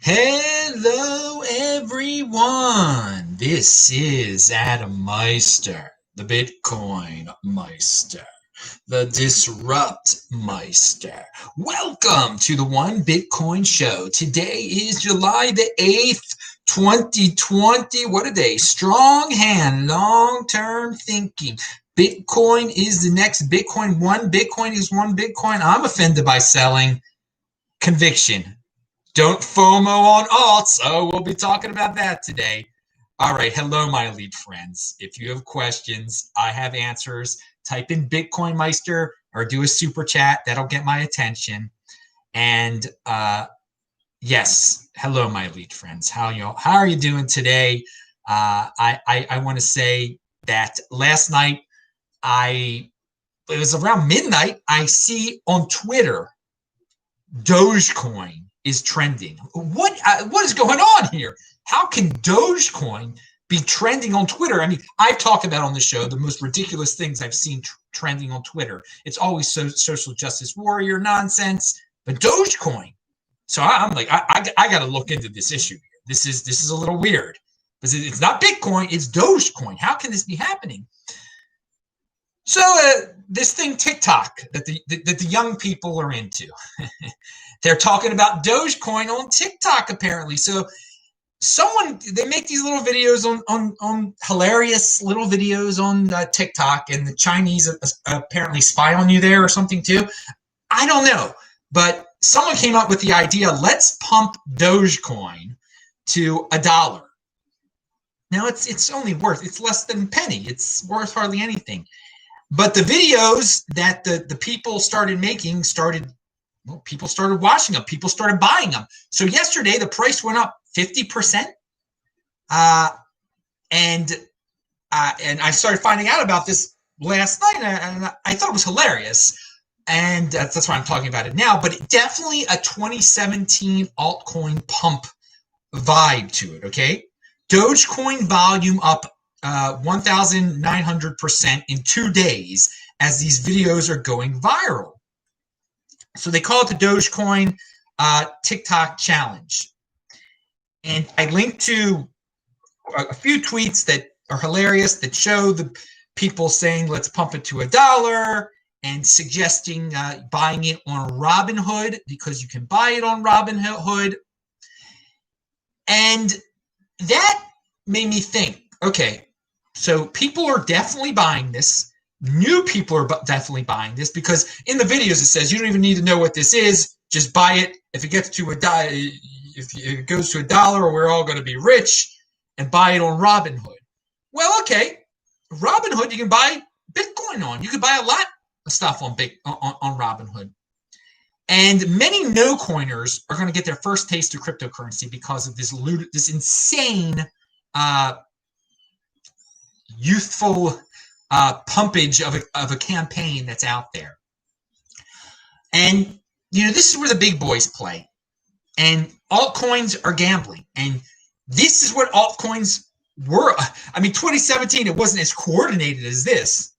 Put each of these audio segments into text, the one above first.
Hello, everyone. This is Adam Meister, the Bitcoin Meister, the Disrupt Meister. Welcome to the One Bitcoin Show. Today is July the 8th, 2020. What a day. Strong hand, long-term thinking. Bitcoin is the next Bitcoin. One Bitcoin is one Bitcoin. I'm offended by selling. Conviction. Don't FOMO on alt, so we'll be talking about that today. All right, hello, my elite friends. If you have questions, I have answers. Type in BitcoinMeister or do a super chat. That'll get my attention. And yes, hello, my elite friends. How are you doing today? I want to say that last night, it was around midnight, I see on Twitter, Dogecoin is trending. What is going on here? How can Dogecoin be trending on Twitter? I mean, I've talked about on the show the most ridiculous things I've seen trending on Twitter. It's always social justice warrior nonsense, but Dogecoin. So I'm like, I got to look into this issue here. This is a little weird because it's not Bitcoin, it's Dogecoin. How can this be happening? So this thing TikTok that the young people are into. They're talking about Dogecoin on TikTok, apparently. So they make these little videos on hilarious little videos on TikTok, and the Chinese apparently spy on you there or something too. I don't know. But someone came up with the idea, let's pump Dogecoin to $1. Now it's only it's less than a penny. It's worth hardly anything. But the videos that the people started making people started watching them. People started buying them. So yesterday, the price went up 50%. And I started finding out about this last night, and I thought it was hilarious. And that's why I'm talking about it now. But definitely a 2017 altcoin pump vibe to it, okay? Dogecoin volume up 1,900% in 2 days as these videos are going viral. So they call it the Dogecoin TikTok challenge. And I linked to a few tweets that are hilarious that show the people saying, let's pump it to $1 and suggesting buying it on Robinhood because you can buy it on Robinhood. And that made me think, okay, so people are definitely buying this. New people are definitely buying this because in the videos it says you don't even need to know what this is. Just buy it. If it gets to $1, if it goes to $1, we're all going to be rich, and buy it on Robinhood. Well, okay, Robinhood you can buy Bitcoin on. You can buy a lot of stuff on Robinhood. And many no-coiners are going to get their first taste of cryptocurrency because of this insane youthful pumpage of a campaign that's out there. And, this is where the big boys play. And altcoins are gambling. And this is what altcoins were. I mean, 2017, it wasn't as coordinated as this.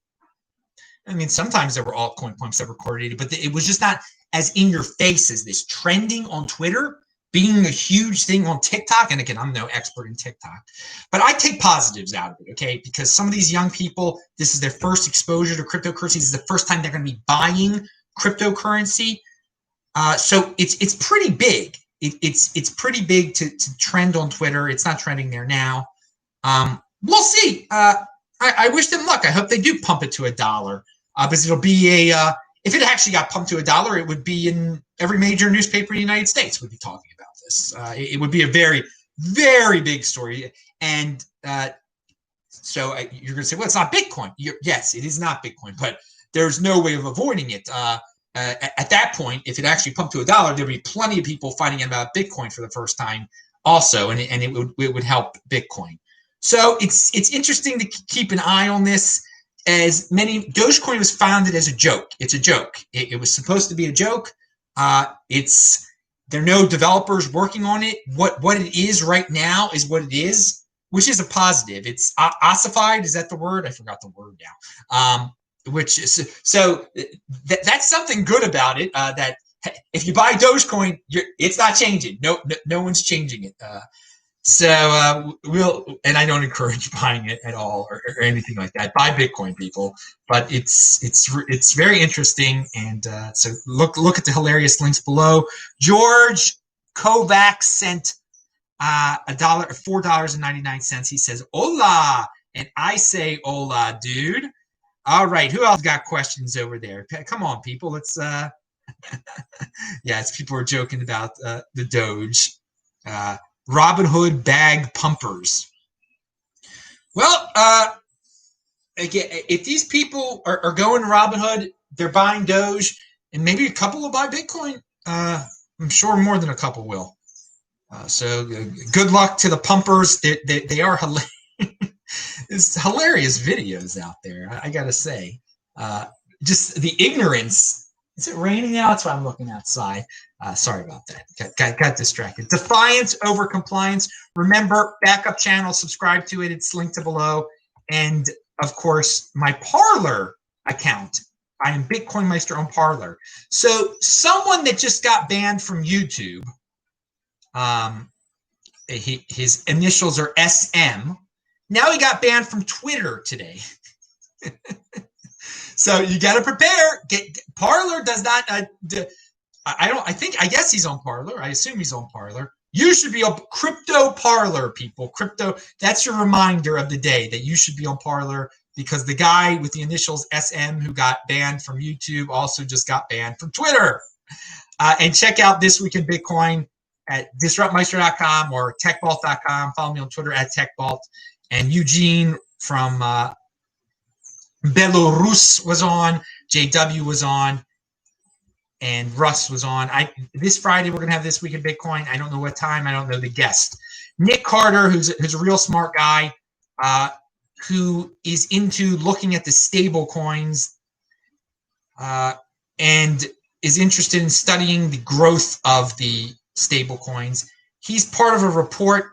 I mean, sometimes there were altcoin pumps that were coordinated, but it was just not as in your face as this. Trending on Twitter, being a huge thing on TikTok, and again, I'm no expert in TikTok, but I take positives out of it, okay? Because some of these young people, this is their first exposure to cryptocurrency. This is the first time they're going to be buying cryptocurrency. So it's pretty big. It's pretty big to trend on Twitter. It's not trending there now. We'll see. I wish them luck. I hope they do pump it to $1. Because it'll be if it actually got pumped to $1, it would be in every major newspaper in the United States would be talking about this. It would be a very, very big story. And so you're going to say, well, it's not Bitcoin. Yes, it is not Bitcoin, but there's no way of avoiding it. At that point, if it actually pumped to $1, there'd be plenty of people finding out about Bitcoin for the first time also, and it would help Bitcoin. So it's interesting to keep an eye on this. Dogecoin was founded as a joke. It's a joke. It was supposed to be a joke. There are no developers working on it. What it is right now is what it is, which is a positive. It's ossified. Is that the word? I forgot the word now. Which is so that's something good about it. That if you buy Dogecoin, it's not changing. No one's changing it. And I don't encourage buying it at all or anything like that. Buy Bitcoin, people, but it's very interesting. And so look at the hilarious links below. George Kovacs sent $4.99. He says, "Hola," and I say, "Hola, dude." All right, who else got questions over there? Come on, people. Let's. Yes, people are joking about the Doge. Robinhood bag pumpers. Well, again, if these people are going to Robinhood, they're buying Doge, and maybe a couple will buy Bitcoin. I'm sure more than a couple will. So good luck to the pumpers. They are hilarious. It's hilarious videos out there, I gotta say. Just the ignorance. Is it raining now? That's why I'm looking outside. Sorry about that. Got distracted. Defiance over compliance. Remember, backup channel, subscribe to it. It's linked below. And, of course, my Parler account. I am BitcoinMeister on Parler. So someone that just got banned from YouTube, his initials are SM. Now he got banned from Twitter today. So you got to prepare. Parler does not. I guess he's on Parler. I assume he's on Parler. You should be on Crypto Parler, people. Crypto. That's your reminder of the day that you should be on Parler, because the guy with the initials SM who got banned from YouTube also just got banned from Twitter. And check out This Week in Bitcoin at disruptmeister.com or techvault.com. Follow me on Twitter at techvault. And Eugene from Belarus was on, JW was on, and Russ was on. This Friday we're gonna have This Week in Bitcoin. I don't know what time. I don't know the guest. Nick Carter, who's a real smart guy, who is into looking at the stable coins, and is interested in studying the growth of the stable coins. He's part of a report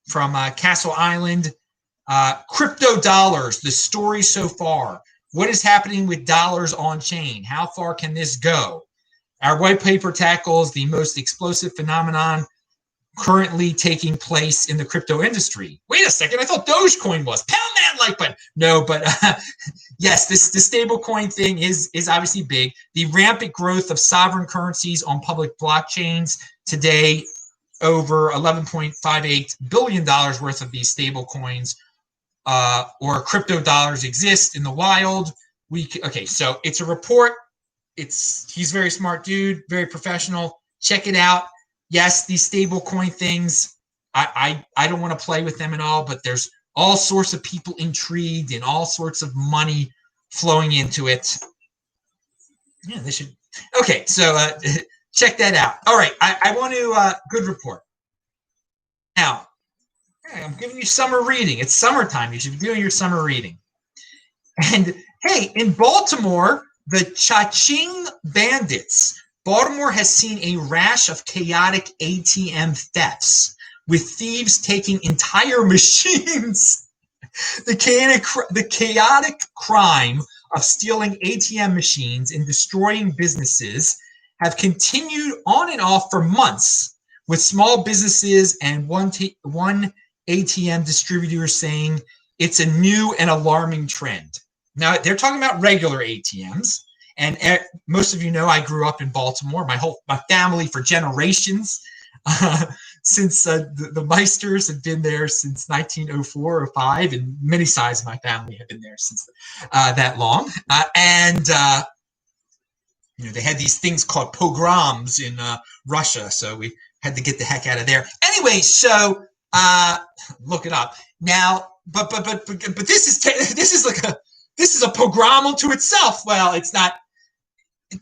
from Castle Island. Cryptodollars, the story so far. What is happening with dollars on chain? How far can this go? Our white paper tackles the most explosive phenomenon currently taking place in the crypto industry. Wait a second, I thought Dogecoin was. Pound that like button. No, but yes, the stablecoin thing is obviously big. The rampant growth of sovereign currencies on public blockchains today, over $11.58 billion worth of these stable coins or crypto dollars exist in the wild. Okay, so it's a report. He's a very smart dude, very professional. Check it out. Yes, these stable coin things, I don't want to play with them at all, but there's all sorts of people intrigued and all sorts of money flowing into it. Yeah, they should. Okay, so check that out. All right, I want to, good report. Now, I'm giving you summer reading. It's summertime. You should be doing your summer reading. And hey, in Baltimore, the Cha-Ching bandits. Baltimore has seen a rash of chaotic ATM thefts, with thieves taking entire machines. The chaotic crime of stealing ATM machines and destroying businesses have continued on and off for months, with small businesses and one ATM distributor saying it's a new and alarming trend. Now, they're talking about regular ATMs. And most of you know I grew up in Baltimore. My family for generations, since the Meisters have been there since 1904 or 5, and many sides of my family have been there since that long. They had these things called pogroms in Russia, so we had to get the heck out of there. Anyway, so look it up now. But this is a pogrom unto itself. Well, it's not.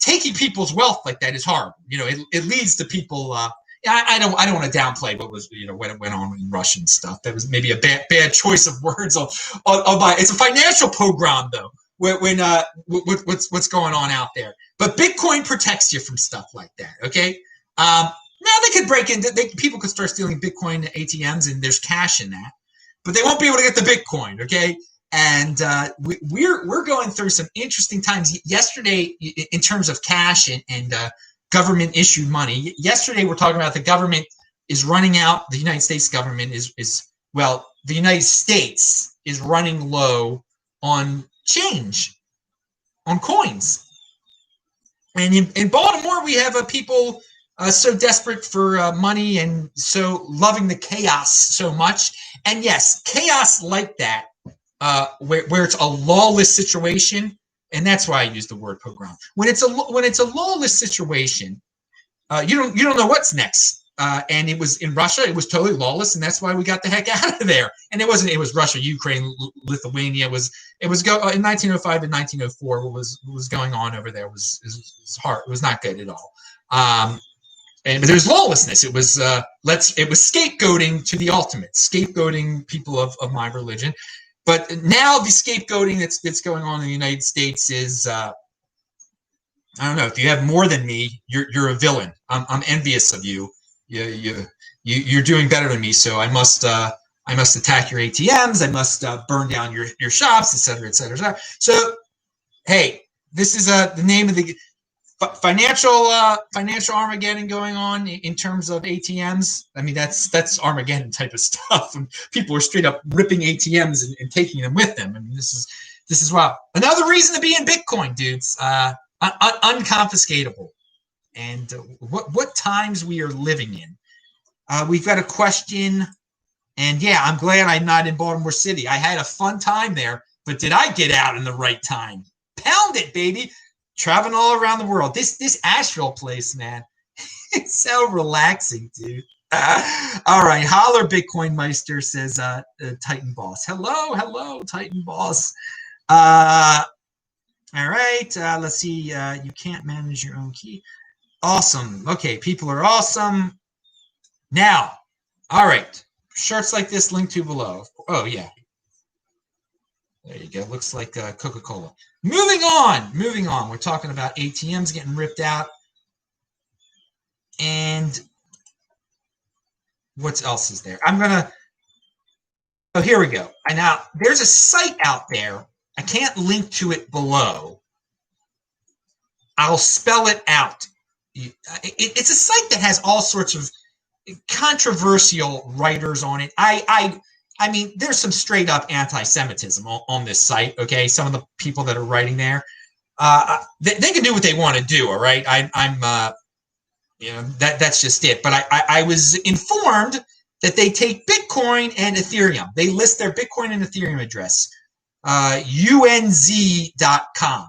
Taking people's wealth like that is horrible. It leads to people. I don't want to downplay what was when it went on in Russian stuff. That was maybe a bad choice of words. It's a financial pogrom though. When what's going on out there. But Bitcoin protects you from stuff like that. Okay. Now they could break into. People could start stealing Bitcoin ATMs, and there's cash in that, but they won't be able to get the Bitcoin. Okay. And we're going through some interesting times yesterday in terms of cash and government issued money. Yesterday, we're talking about the government is running out. The United States government the United States is running low on change, on coins. And in Baltimore, we have people so desperate for money and so loving the chaos so much. And yes, chaos like that, where it's a lawless situation, and that's why I use the word pogrom. When it's a lawless situation, you don't know what's next. And it was in Russia. It was totally lawless, and that's why we got the heck out of there. And it was Russia, Ukraine, Lithuania. In 1905 and 1904. What was going on over there was hard. It was not good at all. And there's lawlessness. It was scapegoating to the ultimate, scapegoating people of my religion. But now the scapegoating that's going on in the United States is I don't know. If you have more than me, you're a villain. I'm envious of you. You're doing better than me, so I must attack your ATMs. I must burn down your shops, et cetera, et cetera, et cetera. So, hey, this is the name of the financial Armageddon going on in terms of ATMs. I mean, that's Armageddon type of stuff, and people are straight up ripping ATMs and taking them with them. I mean, this is wow. Another reason to be in Bitcoin, dudes. Unconfiscatable. And what times we are living in. We've got a question, and yeah, I'm glad I'm not in Baltimore City. I had a fun time there, but did I get out in the right time? Pound it, baby. Traveling all around the world. This Asheville place, man, it's so relaxing, dude. All right, holler, BitcoinMeister, says Titan Boss. Hello, Titan Boss. All right, let's see. You can't manage your own key. Awesome. Okay, people are awesome. Now, all right. Shirts like this, link to below. Oh, yeah. There you go. Looks like Coca-Cola. Moving on. We're talking about ATMs getting ripped out. And what else is there? Oh, here we go. Now, there's a site out there. I can't link to it below. I'll spell it out. It's a site that has all sorts of controversial writers on it. I mean, there's some straight up anti-Semitism on this site. Okay, some of the people that are writing there, they can do what they want to do. All right, that's just it. But I was informed that they take Bitcoin and Ethereum. They list their Bitcoin and Ethereum address, unz.com.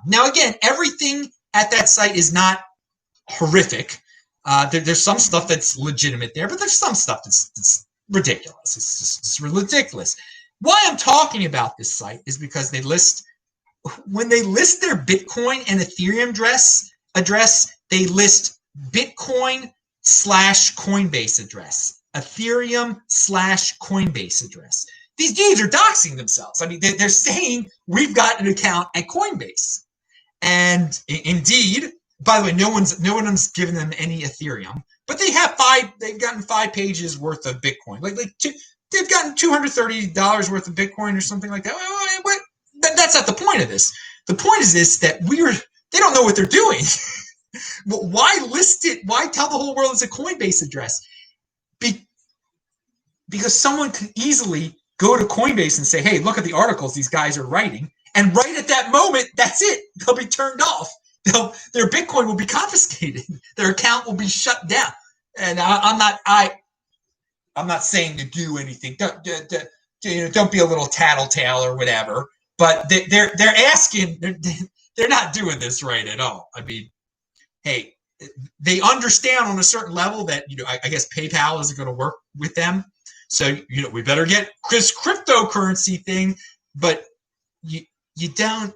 Now, again, everything at that site is not horrific. There's some stuff that's legitimate there, but there's some stuff that's ridiculous. It's ridiculous. Why I'm talking about this site is because when they list their Bitcoin and Ethereum address, they list Bitcoin /Coinbase address, Ethereum /Coinbase address. These dudes are doxing themselves. I mean, they're saying we've got an account at Coinbase, and indeed. By the way, no one's given them any Ethereum, but they've gotten 5 pages worth of Bitcoin. They've gotten $230 worth of Bitcoin or something like that. What? That's not the point of this. The point is this, that they don't know what they're doing. Why list it? Why tell the whole world it's a Coinbase address? Because someone could easily go to Coinbase and say, hey, look at the articles these guys are writing. And right at that moment, that's it. They'll be turned off. Their Bitcoin will be confiscated. Their account will be shut down. And I'm not saying to do anything. Don't be a little tattletale or whatever. But they're asking. They're not doing this right at all. I mean, hey, they understand on a certain level that I guess PayPal isn't going to work with them. So we better get this cryptocurrency thing. But you don't.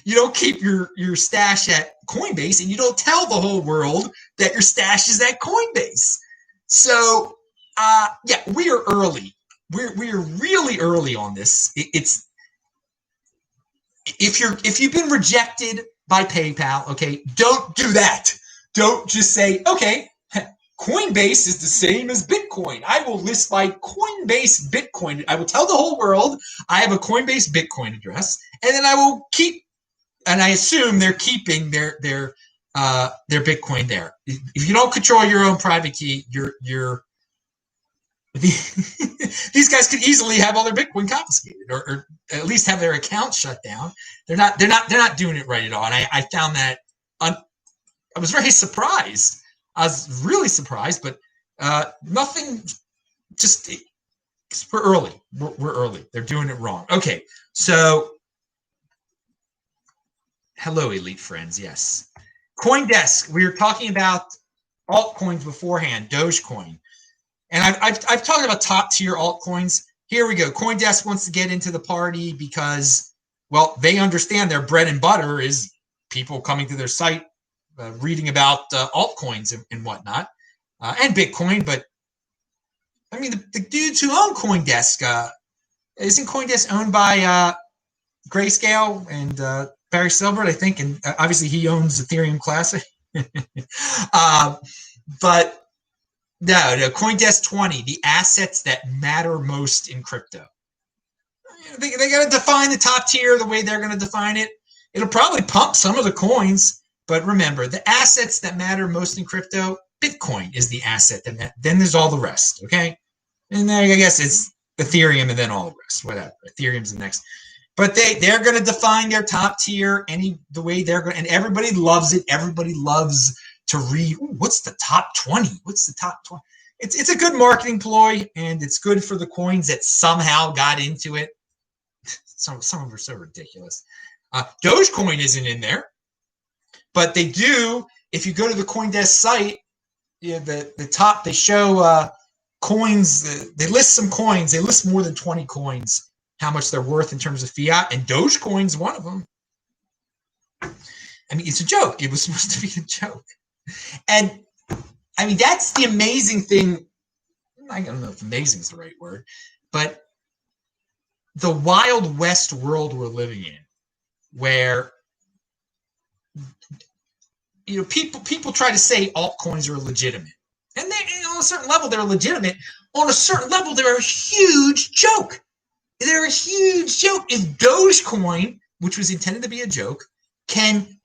You don't keep your stash at Coinbase, and you don't tell the whole world that your stash is at Coinbase. So, yeah, we are early. We are really early on this. It's if you've been rejected by PayPal, okay, don't do that. Don't just say, okay, Coinbase is the same as Bitcoin. I will list my Coinbase Bitcoin. I will tell the whole world I have a Coinbase Bitcoin address, and then I will keep. And I assume they're keeping their their Bitcoin there. If you don't control your own private key, you're these guys could easily have all their Bitcoin confiscated, or at least have their accounts shut down. They're not doing it right at all. And I found that I was very surprised. I was really surprised, but nothing. Just we're early. We're early. They're doing it wrong. Okay, so hello, elite friends. Yes, Coindesk. We were talking about altcoins beforehand. Dogecoin. And I've talked about top tier altcoins. Here we go. Coindesk wants to get into the party because, well, they understand their bread and butter is people coming to their site, reading about altcoins and whatnot, and Bitcoin. But I mean, the dudes who own Coindesk, isn't Coindesk owned by Grayscale and Barry Silbert, I think, and obviously he owns Ethereum Classic. But no, Coindesk 20, the assets that matter most in crypto. They got to define the top tier the way they're going to define it. It'll probably pump some of the coins, but remember, the assets that matter most in crypto, Bitcoin is the asset. Then there's all the rest, okay? And then I guess it's Ethereum and then all the rest, whatever. Ethereum's the next. But they're going to define their top tier the way they're going, and everybody loves it. Everybody loves to read, what's the top 20? What's the top 20? It's a good marketing ploy, and it's good for the coins that somehow got into it. Some of them are so ridiculous. Dogecoin isn't in there, but they do. If you go to the Coindesk site, the top, they show coins. They list some coins. They list more than 20 coins, how much they're worth in terms of fiat, and Dogecoin's one of them. I mean, it's a joke. It was supposed to be a joke. And I mean, that's the amazing thing. I don't know if amazing is the right word, but the Wild West world we're living in, where people try to say altcoins are legitimate, and they, on a certain level they're legitimate. On a certain level, they're a huge joke. They're a huge joke. If Dogecoin, which was intended to be a joke, can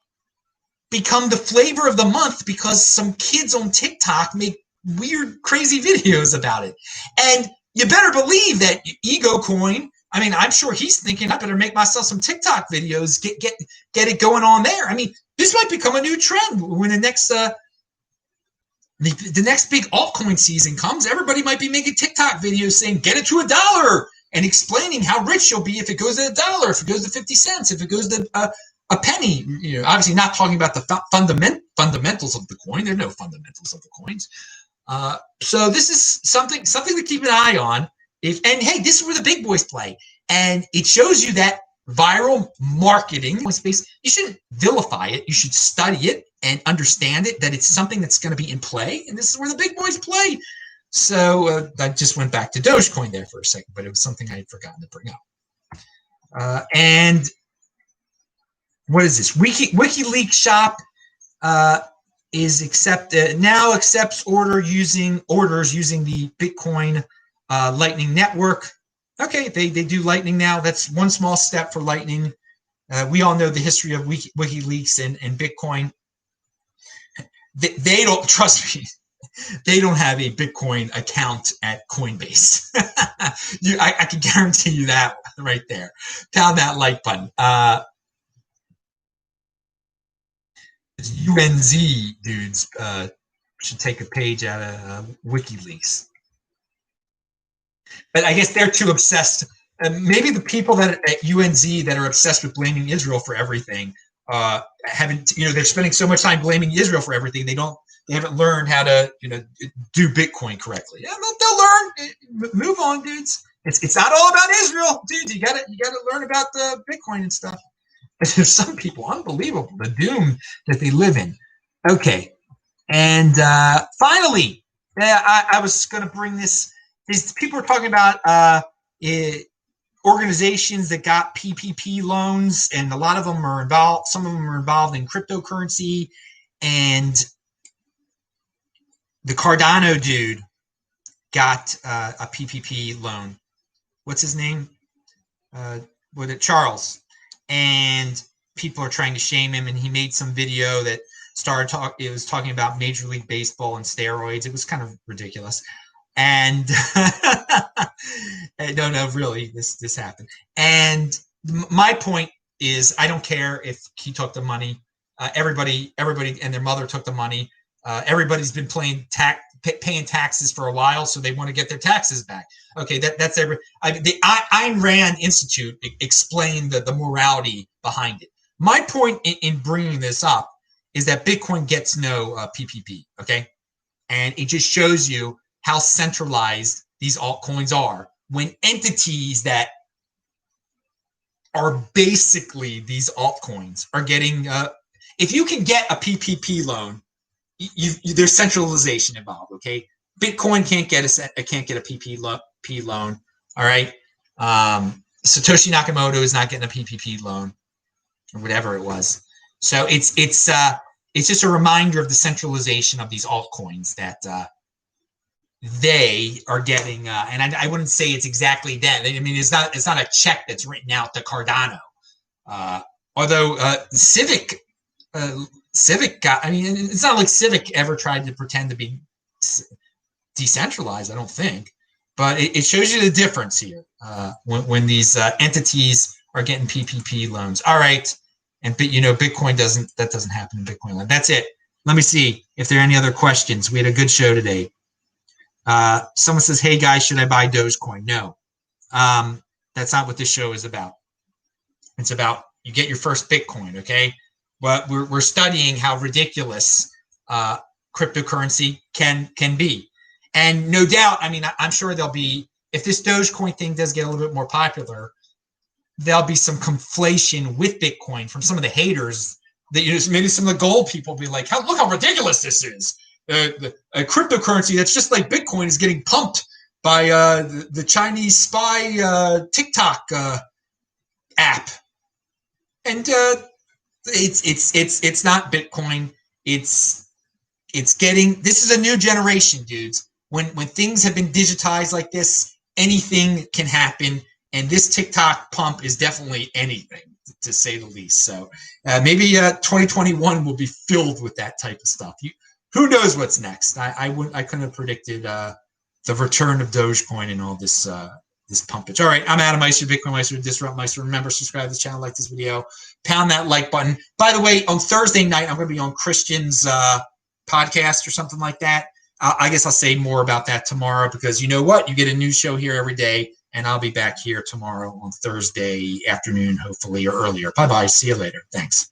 become the flavor of the month because some kids on TikTok make weird, crazy videos about it. And you better believe that Ego Coin, I mean, I'm sure he's thinking, I better make myself some TikTok videos, get it going on there. I mean, this might become a new trend when the next big altcoin season comes. Everybody might be making TikTok videos saying, get it to $1 and explaining how rich you'll be if it goes to $1, if it goes to 50 cents, if it goes to a penny. Obviously not talking about the fundamentals of the coin. There are no fundamentals of the coins. So this is something to keep an eye on. And hey, this is where the big boys play. And it shows you that viral marketing space, you shouldn't vilify it. You should study it and understand it, that it's something that's going to be in play. And this is where the big boys play. So I just went back to Dogecoin there for a second, but it was something I had forgotten to bring up. And what is this? WikiLeaks shop now accepts orders using the Bitcoin Lightning network. Okay, they do Lightning now. That's one small step for Lightning. We all know the history of WikiLeaks and Bitcoin. They don't, trust me, they don't have a Bitcoin account at Coinbase. I can guarantee you that right there. Pound that like button. UNZ dudes should take a page out of WikiLeaks. But I guess they're too obsessed. Maybe the people that at UNZ that are obsessed with blaming Israel for everything they're spending so much time blaming Israel for everything. They haven't learned how to do Bitcoin correctly. Yeah, they'll learn. Move on, dudes. It's not all about Israel, dude. You gotta learn about the Bitcoin and stuff. There's some people, unbelievable, the doom that they live in. Okay, and finally, I was going to bring this. These people are talking about organizations that got PPP loans, and a lot of them are involved. Some of them are involved in cryptocurrency, and the Cardano dude got a PPP loan. What's his name? Charles. And people are trying to shame him, and he made some video that it was talking about Major League Baseball and steroids. It was kind of ridiculous. And no, really, this happened. And my point is, I don't care if he took the money. Everybody and their mother took the money. Everybody's been paying taxes for a while, so they want to get their taxes back. Okay, that's the Ayn Rand Institute explained the morality behind it. My point in bringing this up is that Bitcoin gets no PPP, okay? And it just shows you how centralized these altcoins are when entities that are basically these altcoins are getting, if you can get a PPP loan, there's centralization involved, okay? Bitcoin can't get a PPP loan, all right? Satoshi Nakamoto is not getting a PPP loan or whatever it was. So it's just a reminder of the centralization of these altcoins that they are getting, and I wouldn't say it's exactly that. I mean, it's not a check that's written out to Cardano. Although Civic got, I mean, it's not like Civic ever tried to pretend to be decentralized, I don't think. But it shows you the difference here when these entities are getting PPP loans. All right. And Bitcoin doesn't happen in Bitcoin land. That's it. Let me see if there are any other questions. We had a good show today. Someone says, "Hey guys, should I buy Dogecoin?" No, that's not what this show is about. It's about you get your first Bitcoin, okay? But we're studying how ridiculous cryptocurrency can be, and no doubt. I mean, I'm sure there'll be, if this Dogecoin thing does get a little bit more popular, there'll be some conflation with Bitcoin from some of the haters. That maybe some of the gold people will be like, look how ridiculous this is. A cryptocurrency that's just like Bitcoin is getting pumped by the Chinese spy TikTok app, and it's not Bitcoin. It's getting. This is a new generation, dudes. When things have been digitized like this, anything can happen, and this TikTok pump is definitely anything, to say the least. So maybe 2021 will be filled with that type of stuff. Who knows what's next? I couldn't have predicted the return of Dogecoin and all this this pumpage. All right, I'm Adam Meister, BitcoinMeister, Disrupt Meister. Remember, subscribe to the channel, like this video, pound that like button. By the way, on Thursday night, I'm going to be on Christian's podcast or something like that. I guess I'll say more about that tomorrow, because you know what? You get a new show here every day, and I'll be back here tomorrow on Thursday afternoon, hopefully, or earlier. Bye-bye. See you later. Thanks.